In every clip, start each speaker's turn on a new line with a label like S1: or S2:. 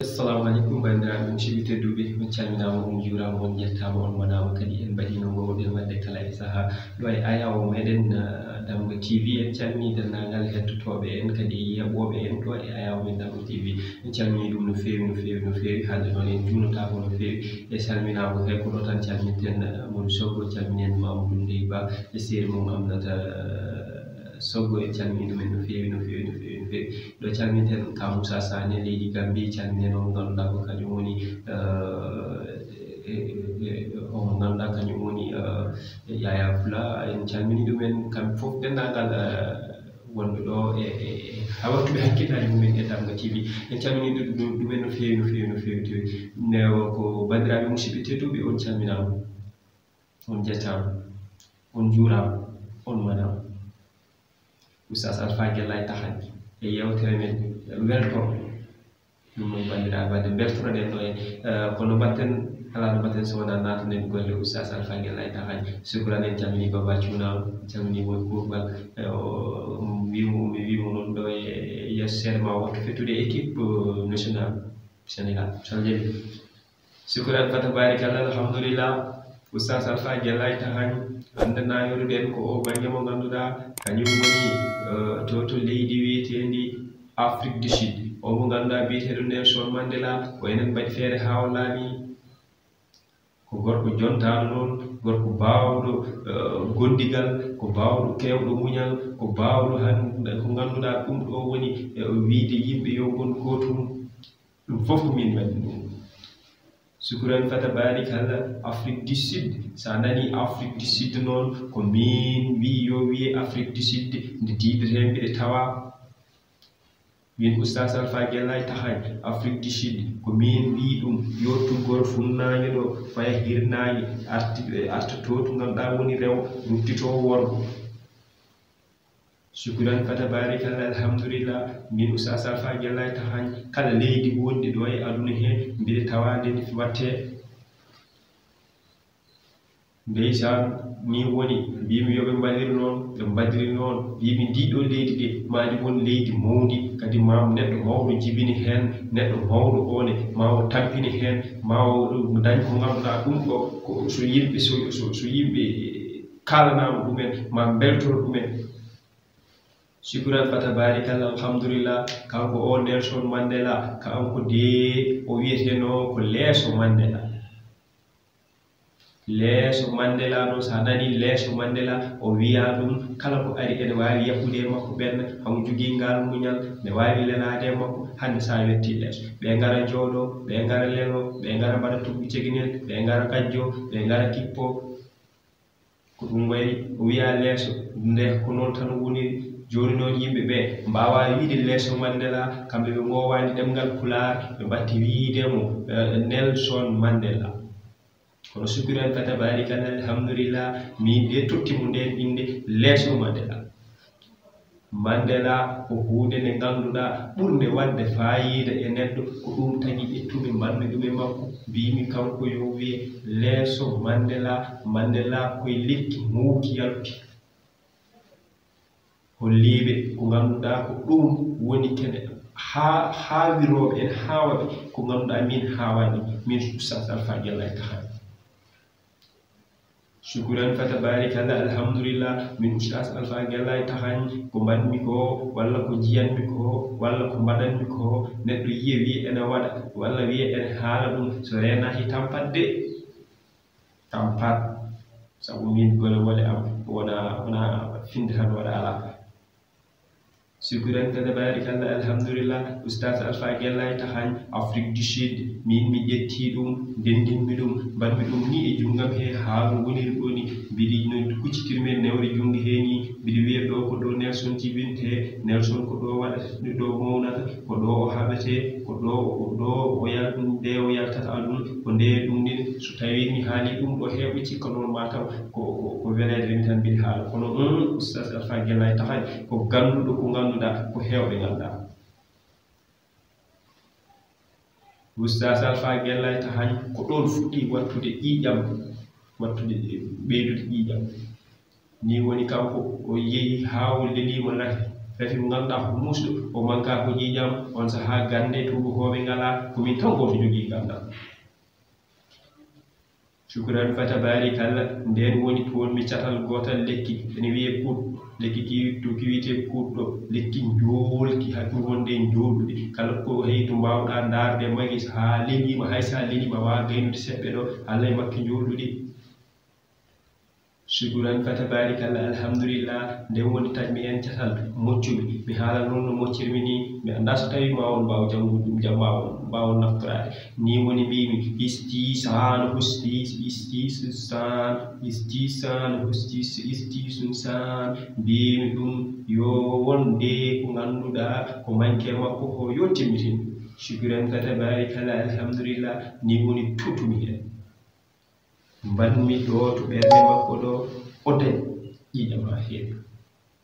S1: Assalamualaikum bandiraɓe musidɓe tedduɓe, min calminama on juurama on jettama on manama kadi en mbaɗino gowɗen wadde kala e saaha ɗo e ayawo meɗen Damga TV. en calmini dendagal hettotoɓe en kadi yeɓoɓe en ɗo e ayawo men Damga TV. en calmini ɗum no fewi no fewi no fewi, hande noon en junotako no fewi e salminama kay ko ɗo tan calminten Modou Soggo, calminen Mamadou Ndeye Ba e séri mum Aminata Soggo. en calmini ɗumen no fewi no fewi no fewi no fewi. ɗo calminten ka Moussa Sané leydi Gambie, calminen on ganduɗa ko kañum woni on ganduɗa kañum woni Yaya Fula. en calmini ɗumen kamɓe foof dendagal wonɓe ɗo e hawatuɓe hakkillaji mumen e Damga TV. en calmini ɗumen no fewi no fewi no fewi tewi ne ko bandiraɓe musidɓe tedduɓe, on calminama, on jettama, on juurama, on manama. Oustaz Alpha Guellah tahan e yewtere men weltor ɗum noon bandiraɓe wadde beltoɗen ɗo e kono mbatten ala no mbatten so wona natanen golle Oustaz Alpha Guellah tahan. Sukran en calmini Baba Thiounama, calmini won kurbal mi wimo noon ɗo e yesso seeɗa ma wattu fettude équipe nationale Sénégal so jeeɓi. Sukran fata barikallah, alhamdulillah. Oustaz Alpha Guellah tahan hande nayoruɗen ko o banggue mo ganduɗa kañum woni to leydi wiyetendi Afrique du Sud. o mo ganduɗa biyeteɗo Nelson Mandela o enen mbaɗi feere ha o laami, ko gorko jontaɗo noon, gorko bawɗo gondigal, ko bawɗo kewɗo muñal, ko bawɗo han ko ganduɗa ɗum ɗo woni wiide yimɓe yo gon gotum. ɗum fof ko min waɗi ɗum. Sukran fata barikalla. Afrique du Sud, sa nani Afrique du Sud noon ko min wi yo wiye Afrique du Sud nde diɓeten mbiɗe tawa min Oustaz Alpha Guellah tahan Afrique du Sud ko min wi ɗum yo tuggor funnague ɗo faya hirnague arta to to ganduɗa woni rew ruttito worgo. Sukran fata barikalla, alhamdulillah. min Oustaz Alpha Guellah tahan kala leydi wonɗi ɗo e aduna he mbiɗe tawade watte ndeysan ni woni mbimi yoɓe mbaɗir noon, ɓe mbaɗiri noon, mbimi ndiɗo leydi de madi won leydi mawdi, kadi ma neɗɗo mawɗo jibini hen, neɗɗo mawɗo one ma o tampini hen, ma o dañ ko ganduɗa ɗum ɗo ko so yimɓe so yimɓe kalanama ɗumen ma beltoro ɗumen. Sukran fata barikalla, alhamdulillah. kanko o Nelson Mandela kanko de o wiyeteno ko leeso Mandela. leeso Mandela ɗo sa nani leeso Mandela o wiya ɗum kala ko ari ene wawi yakkude e makko ɓenna, hamo jogui ngal muñal, ne wawi lenade e makko. hande sa wetti leeso ɓe gara jooɗo, ɓe gara leno, ɓe gara mbaɗa tuggu ceginel, ɓe gara kajjo, ɓe gara kippo, ko ɗum wayi. o wiya leeso nde ko noon tan woni. joni noon yimɓe ɓe mbawa wiide leeso Mandela, kamɓe ɓe gowani ɗemgal Pulaar, ɓe batti wiidemo Nelson Mandela. kono sukran fata barikalla, alhamdulillah. min de tottimo nden inde leeso Mandela. Mandela ko hunde nde ganduɗa ɓurde wadde fayida e neɗɗo, ko ɗum tagui ƴettumi mbanmi ɗum e makko, mbimi kanko yo wiye leeso Mandela. Mandela koye lekki muuki yalti holliɓe ko ganduɗa ko ɗum woni kene hawiroɓe en hawaɓe ko ganduɗa min hawani min Oustaz Alpha Guellah tahan. Sukran fata barikalla, alhamdulillah. min Oustaz Alpha Guellah tahan ko mbanmi ko walla ko jiyanmi ko walla ko mbaɗanmi ko neɗɗo yiya wiye ene waɗa walla wiye ene haala ɗum so renaki tampat de tampat, saabu min gole wole am wona finde tan waɗa ala. Sukran fata barikalla, alhamdulillah. Oustaz Alpha Guellah tahan Afrique du Sud min mi ƴetti ɗum, ndendinmi ɗum, mbanmi ɗum ni e junggam he haalu woniri ɗo ni. mbiɗi no kuccitirmen newre jungi he ni, mbiɗi wiya ɗo ko ɗo Nelson jibinte, Nelson ko ɗo waɗata, ɗo mawnata, ko ɗo o haɓete, ko ɗo o nde o yaltata ɗum, ko nde ɗum ni. so tawi mi haali ɗum ɗo heɓe cikka noon mataw ko welede remi tan mbiɗi haala. kono Oustaz Alpha Guellah tahan ko ganduɗo ko ganduɗa ko hewɓe ganduɗa. Oustas Alpha Gellay tahan ko ɗon fuɗɗi wattude ƴiƴam wattude ɓeydude ƴiƴam ni woni kanko o yehi hawolde limo rafi mo ganduɗa ko musɗo o manka ko ƴiƴam on saha gande tubakoɓe ngala komin tan goto jogui gandal shukran fa tabarikallah nden woni toon mi catal gotal lekki ene wiye kuut lekki ki wiyete kuut ɗo lekki jolki hakku wonde joluɗe kala ko heyi to mbawɗa darde magi ha leñima hay sa leñima wawa gaynude seɓɓe ɗo Allah e makke joluɗe shukran fa tabarikallah alhamdulillah nden woni tajmi en catal moccumi mi haala noon no moccirmi ni mi anda so tawi ma on mbaw jangude ɗum jam mbawon naftorade ni woni mbimi istisan hustis istisan istisan hustis istisun san mbimi ɗum yo wonde ko ganduɗa ko manque makko ko yo timmitin shukran fa tabarikallah alhamdulillah ni woni tutumi hen mbanmi ɗo to ɓerde makko ɗo o dañ ƴiƴam ha heewi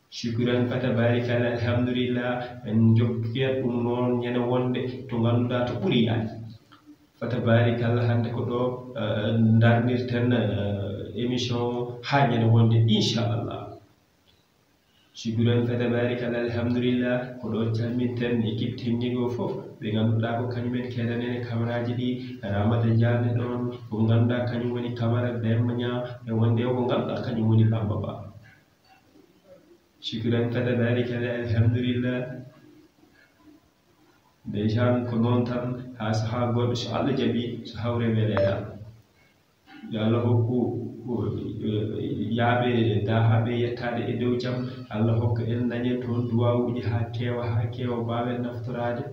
S1: shukran fa tabarikallah alhamdulillah en jokkiyat ɗum noon ñande wonde to ganduɗa to ɓuuri yaade fa tabarikallah hande ko ɗo darnirten émission ha ñande wonde inchallah shukran fa tabarikallah alhamdulillah ko ɗo calminten équipe technique o foof ɓe ganduɗa ko kañumen keɗanen camaraji ɗi ramata dialne ɗon ko ganduɗa kañum woni camara demmaña e wonde o ko ganduɗa kañum woni bamba ba shukran fa tabarikallah alhamdulillah dejan ko noon tan ha saha goɗɗo so Allah jaaɓi so hawre weleɗa yo Allah hokku yaaɓe dahaɓe yettade e dow jaam Allah hokka en dañen toon duwawuji ha kewa mbawen naftorade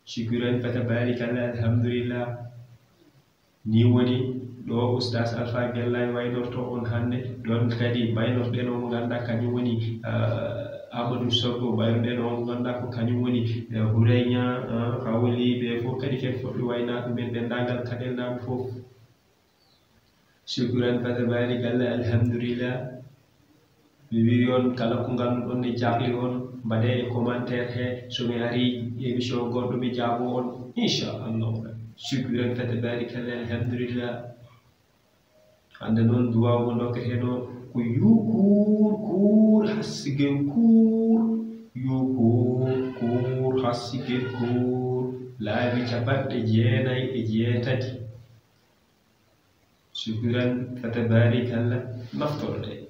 S1: shukran fa tabarikallah alhamdulillah ni woni ɗo oustas Alpha Gellay waynorto on hande ɗon kadi baynorɗen o mo ganduɗa kañum woni Amadou Soggo baynoɗen o mo ganduɗa ko kañum woni Hourayña Hawli ɓe fof kadi ken foɗɓe waynaɓe men dendagal kaɗennaɓe fof shukran fa tabarikallah alhamdulillah mi wi on kala ko ganduɗon ne jahli on mbaɗe e commentaire he somi ari émission goɗɗo mi jaabo on inchallah shukran fa tabarikallah alhamdulillah hande noon duwaw mo dokketeno ko yukur hassigen kur yukur hassigen kur laabi capanɗe 9 e 8 shukran fa tabarikallah naftorde